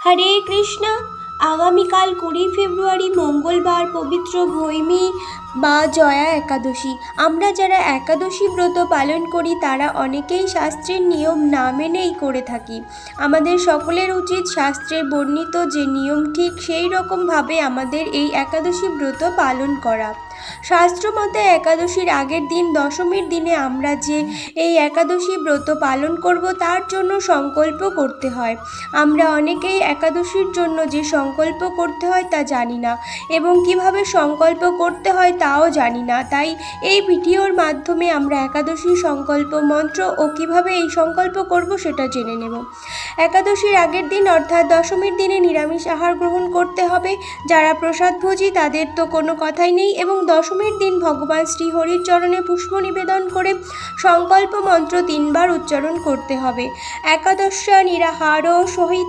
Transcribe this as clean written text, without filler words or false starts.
হরে কৃষ্ণ। আগামীকাল 20 ফেব্রুয়ারি মঙ্গলবার পবিত্র ভৈমী বা জয়া একাদশী। আমরা যারা একাদশী ব্রত পালন করি তারা অনেকেই শাস্ত্রের নিয়ম না মেনেই করে থাকি। আমাদের সকলের উচিত শাস্ত্রে বর্ণিত যে নিয়ম ঠিক সেই রকমভাবে আমাদের এই একাদশী ব্রত পালন করা। শাস্ত্র মতে একাদশীর আগের দিন দশমীর দিনে আমরা যে এই একাদশী ব্রত পালন করব তার জন্য সংকল্প করতে হয়। আমরা অনেকেই একাদশীর জন্য যে সংকল্প করতে হয় তা জানি না এবং কিভাবে সংকল্প করতে হয় তাও জানি না। তাই এই ভিডিওর মাধ্যমে আমরা একাদশীর সংকল্প মন্ত্র ও কিভাবে এই সংকল্প করব সেটা জেনে নেব। একাদশীর আগের দিন অর্থাৎ দশমীর দিনে নিরামিষ আহার গ্রহণ করতে হবে। যারা প্রসাদভোজী তাদের তো কোনো কথাই নেই এবং দশমীর দিন ভগবান শ্রীহরির চরণে পুষ্প নিবেদন করে সংকল্প মন্ত্র 3 বার উচ্চারণ করতে হবে। একাদশ নিরাহার সহিত